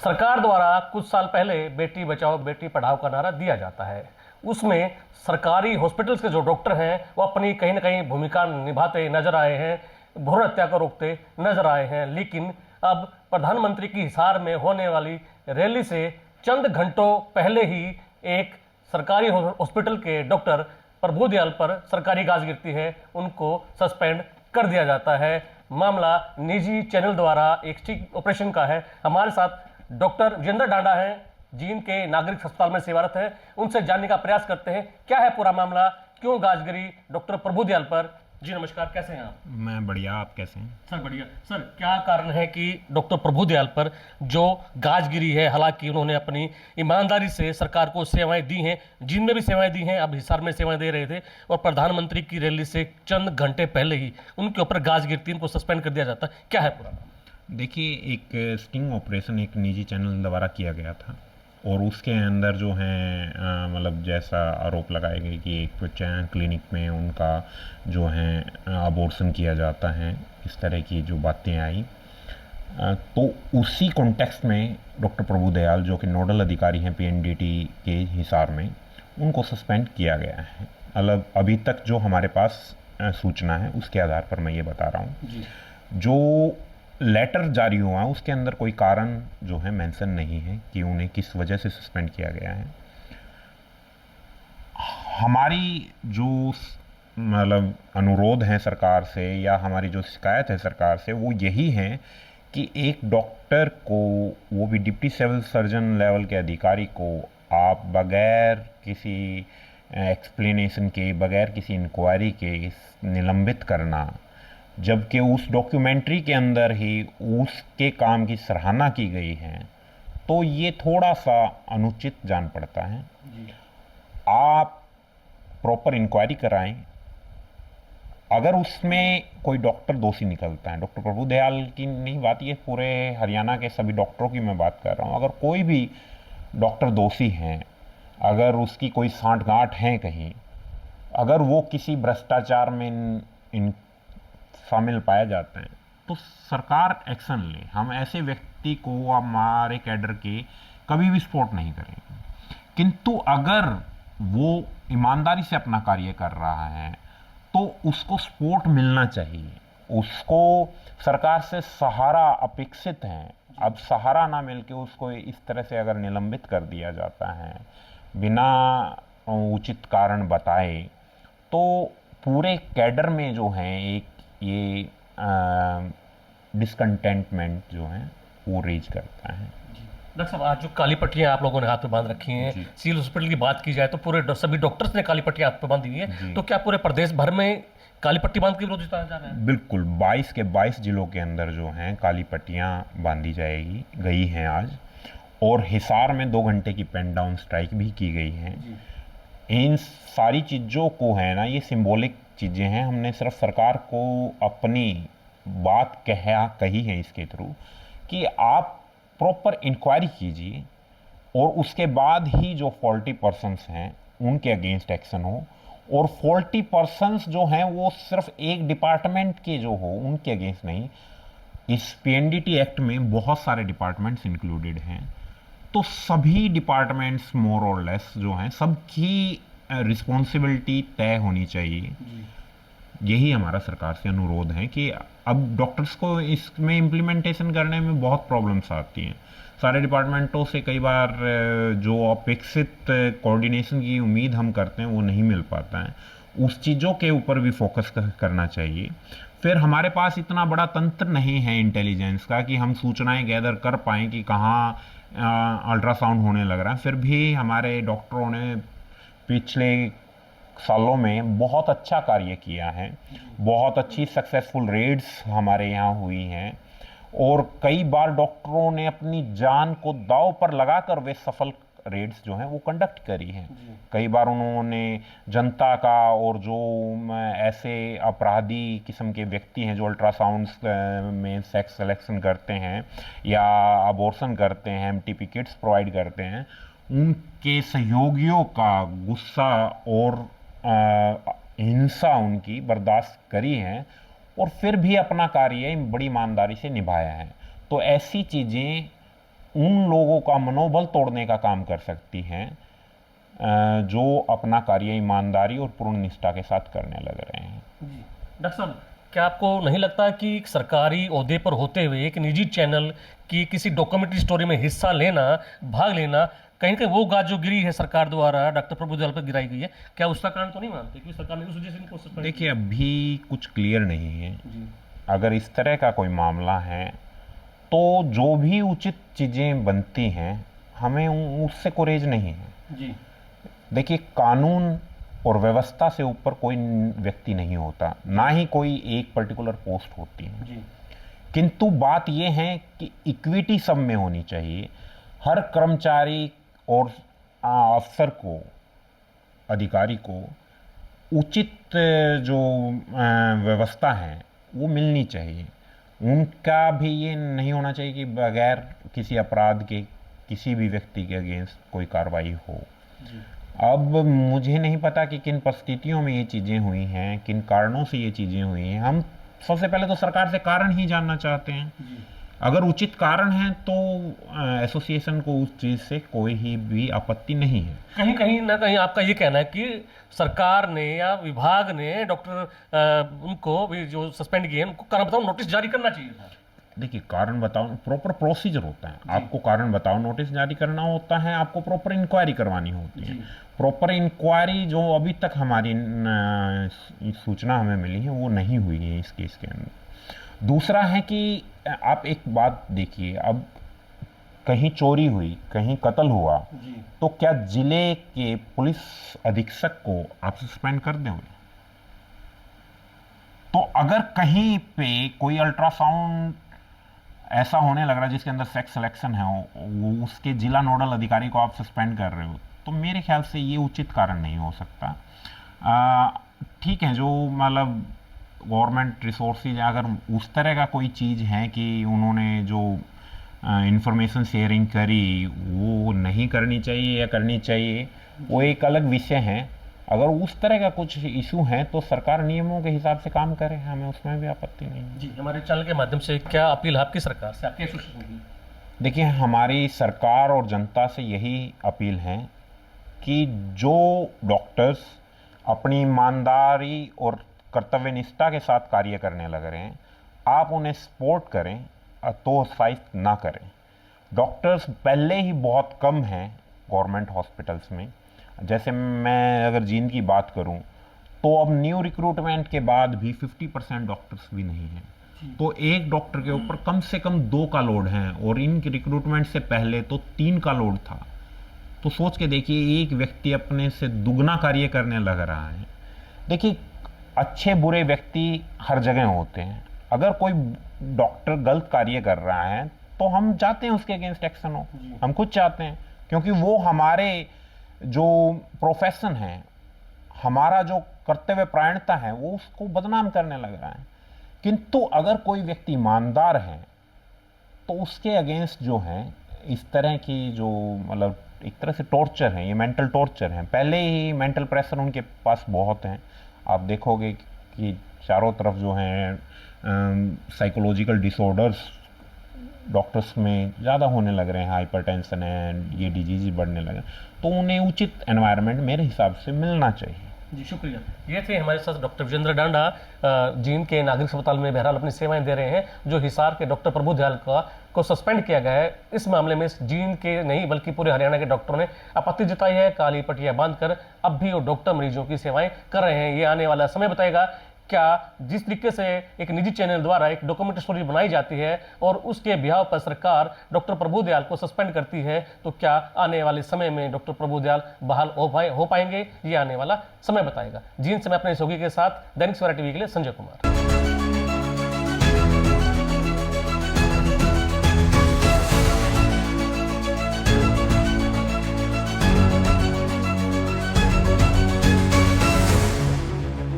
सरकार द्वारा कुछ साल पहले बेटी बचाओ बेटी पढ़ाओ का नारा दिया जाता है। उसमें सरकारी हॉस्पिटल्स के जो डॉक्टर हैं वो अपनी कहीं ना कहीं भूमिका निभाते नजर आए हैं, भ्रूण हत्या को रोकते नजर आए हैं। लेकिन अब प्रधानमंत्री की हिसार में होने वाली रैली से चंद घंटों पहले ही एक सरकारी हॉस्पिटल के डॉक्टर प्रभु दयाल पर सरकारी गाज गिरती है, उनको सस्पेंड कर दिया जाता है। मामला निजी चैनल द्वारा एक स्टिंग ऑपरेशन का है। हमारे साथ डॉक्टर विजेंद्र डांडा हैं, जींद के नागरिक अस्पताल में सेवारत है। उनसे जानने का प्रयास करते हैं क्या है पूरा मामला, क्यों गाजगिरी डॉक्टर प्रभु दयाल पर। जी नमस्कार, कैसे हैं आप? मैं बढ़िया, आप कैसे हैं? सर बढ़िया। सर क्या कारण है कि डॉक्टर प्रभु दयाल पर जो गाजगिरी है, हालांकि उन्होंने अपनी ईमानदारी से सरकार को सेवाएं दी हैं, जींद में भी सेवाएं दी हैं, अब हिसार में सेवाएं दे रहे थे, और प्रधानमंत्री की रैली से चंद घंटे पहले ही उनके ऊपर गाज गिरती, उनको सस्पेंड कर दिया जाता है, क्या है पूरा? देखिए, एक स्टिंग ऑपरेशन एक निजी चैनल द्वारा किया गया था और उसके अंदर जो है मतलब जैसा आरोप लगाए गए कि एक क्लिनिक में उनका जो है अबॉर्शन किया जाता है, इस तरह की जो बातें आई। तो उसी कॉन्टेक्स्ट में डॉक्टर प्रभु दयाल जो कि नोडल अधिकारी हैं पीएनडीटी के हिसार में, उनको सस्पेंड किया गया है। मतलब अभी तक जो हमारे पास सूचना है उसके आधार पर मैं ये बता रहा हूँ। जो लेटर जारी हुआ उसके अंदर कोई कारण जो है मेंशन नहीं है कि उन्हें किस वजह से सस्पेंड किया गया है। हमारी जो मतलब अनुरोध है सरकार से या हमारी जो शिकायत है सरकार से वो यही है कि एक डॉक्टर को, वो भी डिप्टी सिविल सर्जन लेवल के अधिकारी को, आप बगैर किसी एक्सप्लेनेशन के, बगैर किसी इंक्वायरी के निलंबित करना, जबकि उस डॉक्यूमेंट्री के अंदर ही उसके काम की सराहना की गई है, तो ये थोड़ा सा अनुचित जान पड़ता है। आप प्रॉपर इंक्वायरी कराएं। अगर उसमें कोई डॉक्टर दोषी निकलता है, डॉक्टर प्रभु दयाल की नहीं बात, ये पूरे हरियाणा के सभी डॉक्टरों की मैं बात कर रहा हूँ, अगर कोई भी डॉक्टर दोषी हैं, अगर उसकी कोई सांठगांठ है कहीं, अगर वो किसी भ्रष्टाचार में इन शामिल पाया जाते हैं, तो सरकार एक्शन ले। हम ऐसे व्यक्ति को हमारे कैडर के कभी भी सपोर्ट नहीं करेंगे, किंतु अगर वो ईमानदारी से अपना कार्य कर रहा है तो उसको सपोर्ट मिलना चाहिए। उसको सरकार से सहारा अपेक्षित है। अब सहारा ना मिलके उसको इस तरह से अगर निलंबित कर दिया जाता है बिना उचित कारण बताए, तो पूरे कैडर में जो है एक ये डिसकंटेंटमेंट जो है वो रेज करता है। डॉक्टर साहब, आज जो काली पट्टियां आप लोगों ने हाथ पे बांध रखी हैं, सिविल हॉस्पिटल की बात की जाए तो पूरे सभी डॉक्टर्स ने काली पट्टियां हाथ पे बांधी हुई है, तो क्या पूरे प्रदेश भर में काली पट्टी बांध के विरोध जताया जा रहा है? बिल्कुल, 22 के 22 जिलों के अंदर जो हैं काली पट्टियां बांधी गई हैं आज, और हिसार में 2 घंटे की पेन डाउन स्ट्राइक भी की गई है। इन सारी चीज़ों को है ना, ये सिंबॉलिक चीज़ें हैं। हमने सिर्फ सरकार को अपनी बात कही है इसके थ्रू कि आप प्रॉपर इंक्वायरी कीजिए और उसके बाद ही जो फॉल्टी पर्सन्स हैं उनके अगेंस्ट एक्शन हो, और फॉल्टी पर्सन्स जो हैं वो सिर्फ एक डिपार्टमेंट के जो हो उनके अगेंस्ट नहीं। इस पीएनडीटी एक्ट में बहुत सारे डिपार्टमेंट्स इंक्लूडेड हैं, तो सभी डिपार्टमेंट्स मोर और लेस जो हैं सबकी रिस्पॉन्सिबिलिटी तय होनी चाहिए। यही हमारा सरकार से अनुरोध है कि अब डॉक्टर्स को इसमें इम्प्लीमेंटेशन करने में बहुत प्रॉब्लम्स आती हैं। सारे डिपार्टमेंटों से कई बार जो अपेक्षित कोऑर्डिनेशन की उम्मीद हम करते हैं वो नहीं मिल पाता है। उस चीज़ों के ऊपर भी फोकस करना चाहिए। फिर हमारे पास इतना बड़ा तंत्र नहीं है इंटेलिजेंस का कि हम सूचनाएं गैदर कर पाएँ कि कहाँ अल्ट्रासाउंड होने लग रहा है। फिर भी हमारे डॉक्टरों ने पिछले सालों में बहुत अच्छा कार्य किया है। बहुत अच्छी सक्सेसफुल रेड्स हमारे यहाँ हुई हैं, और कई बार डॉक्टरों ने अपनी जान को दांव पर लगाकर वे सफल रेड्स जो हैं वो कंडक्ट करी हैं। कई बार उन्होंने जनता का, और जो ऐसे अपराधी किस्म के व्यक्ति हैं जो अल्ट्रासाउंड्स में सेक्स सिलेक्शन करते हैं या अबॉर्शन करते हैं, एमटीपी किट्स प्रोवाइड करते हैं, उनके सहयोगियों का गुस्सा और हिंसा उनकी बर्दाश्त करी है, और फिर भी अपना कार्य बड़ी ईमानदारी से निभाया है। तो ऐसी चीज़ें उन लोगों का मनोबल तोड़ने का काम कर सकती हैं जो अपना कार्य ईमानदारी और पूर्ण निष्ठा के साथ करने लग रहे हैं। जी डॉक्टर साहब, क्या आपको नहीं लगता कि एक सरकारी ओहदे पर होते हुए एक निजी चैनल की किसी डॉक्यूमेंट्री स्टोरी में हिस्सा लेना, भाग लेना, कहीं ना कहीं वो गाज जो गिरी है सरकार द्वारा डॉक्टर प्रभु दयाल पर गिराई गई है, क्या उसका कारण तो नहीं मानते कि सरकार ने उस वजह से इनको सस्पेंड देखिए, अभी कुछ क्लियर नहीं है। जी अगर इस तरह का कोई मामला है तो जो भी उचित चीज़ें बनती हैं हमें उससे गुरेज नहीं है। जी देखिए, कानून और व्यवस्था से ऊपर कोई व्यक्ति नहीं होता, ना ही कोई एक पर्टिकुलर पोस्ट होती है। जी किंतु बात यह है कि इक्विटी सब में होनी चाहिए। हर कर्मचारी और अफसर को, अधिकारी को उचित जो व्यवस्था है वो मिलनी चाहिए। उनका भी ये नहीं होना चाहिए कि बगैर किसी अपराध के किसी भी व्यक्ति के अगेंस्ट कोई कार्रवाई हो। जी अब मुझे नहीं पता कि किन परिस्थितियों में ये चीज़ें हुई हैं, किन कारणों से ये चीज़ें हुई हैं। हम सबसे पहले तो सरकार से कारण ही जानना चाहते हैं। जी अगर उचित कारण है तो एसोसिएशन को उस चीज़ से कोई ही भी आपत्ति नहीं है। कहीं कहीं ना कहीं आपका ये कहना है कि सरकार ने या विभाग ने डॉक्टर उनको भी जो सस्पेंड किए हैं उनको कारण बताओ नोटिस जारी करना चाहिए था। देखिए, कारण बताओ प्रॉपर प्रोसीजर होता है। आपको कारण बताओ नोटिस जारी करना होता है, आपको प्रॉपर इंक्वायरी करवानी होती है। प्रॉपर इंक्वायरी जो अभी तक हमारी सूचना हमें मिली है वो नहीं हुई है इस केस के अंदर। दूसरा है कि आप एक बात देखिए, अब कहीं चोरी हुई, कहीं कत्ल हुआ, तो क्या जिले के पुलिस अधीक्षक को आप सस्पेंड कर देंगे? तो अगर कहीं पे कोई अल्ट्रासाउंड ऐसा होने लग रहा है जिसके अंदर सेक्स सिलेक्शन है, वो उसके जिला नोडल अधिकारी को आप सस्पेंड कर रहे हो, तो मेरे ख्याल से ये उचित कारण नहीं हो सकता। ठीक है, जो मतलब गवर्नमेंट रिसोर्सेज अगर उस तरह का कोई चीज़ है कि उन्होंने जो इंफॉर्मेशन शेयरिंग करी वो नहीं करनी चाहिए या करनी चाहिए, वो एक अलग विषय है। अगर उस तरह का कुछ इशू है तो सरकार नियमों के हिसाब से काम करे, हमें उसमें भी आपत्ति नहीं है। जी, हमारे चैनल के माध्यम से क्या अपील है आपकी सरकार से, आपके एसोसिएशन की? देखिए, हमारी सरकार और जनता से यही अपील है कि जो डॉक्टर्स अपनी ईमानदारी और कर्तव्य निष्ठा के साथ कार्य करने लग रहे हैं, आप उन्हें सपोर्ट करें, तो उत्साहित ना करें। डॉक्टर्स पहले ही बहुत कम हैं गवर्नमेंट हॉस्पिटल्स में। जैसे मैं अगर जींद की बात करूं तो अब न्यू रिक्रूटमेंट के बाद भी 50% डॉक्टर्स भी नहीं हैं। तो एक डॉक्टर के ऊपर कम से कम 2 का लोड है, और इन रिक्रूटमेंट से पहले तो 3 का लोड था। तो सोच के देखिए, एक व्यक्ति अपने से दुगना कार्य करने लग रहा है। देखिए, अच्छे बुरे व्यक्ति हर जगह होते हैं। अगर कोई डॉक्टर गलत कार्य कर रहा है तो हम चाहते हैं उसके अगेंस्ट एक्शन हो, हम खुद चाहते हैं, क्योंकि वो हमारे जो प्रोफेशन है, हमारा जो कर्तव्य प्रायणता है, वो उसको बदनाम करने लग रहा है। किंतु अगर कोई व्यक्ति ईमानदार है तो उसके अगेंस्ट जो है इस तरह की जो मतलब एक तरह से टॉर्चर है, ये मेंटल टॉर्चर है। पहले ही मेंटल प्रेशर उनके पास बहुत है। आप देखोगे कि चारों तरफ जो है साइकोलॉजिकल डिसऑर्डर्स डॉक्टर्स में ज़्यादा होने लग रहे हैं, हाइपरटेंशन है, ये डिजीज बढ़ने लगे, तो उन्हें उचित एनवायरनमेंट मेरे हिसाब से मिलना चाहिए। जी शुक्रिया। ये थे हमारे साथ डॉक्टर विजेंद्र डांडा, जींद के नागरिक अस्पताल में बहरहाल अपनी सेवाएं दे रहे हैं, जो हिसार के डॉक्टर प्रभु दयाल को सस्पेंड किया गया है। इस मामले में जींद के नहीं बल्कि पूरे हरियाणा के डॉक्टरों ने आपत्ति जताई है। काली पट्टियां बांधकर अब भी वो डॉक्टर मरीजों की सेवाएं कर रहे हैं। ये आने वाला समय बताएगा क्या जिस तरीके से एक निजी चैनल द्वारा एक डॉक्यूमेंट्री स्टोरी बनाई जाती है और उसके बिहाव पर सरकार डॉक्टर प्रभु दयाल को सस्पेंड करती है, तो क्या आने वाले समय में डॉक्टर प्रभु दयाल बहाल हो पाएंगे, ये आने वाला समय बताएगा। जींद से मैं अपने सहयोगी के साथ दैनिक सवेरा टीवी के लिए संजय कुमार।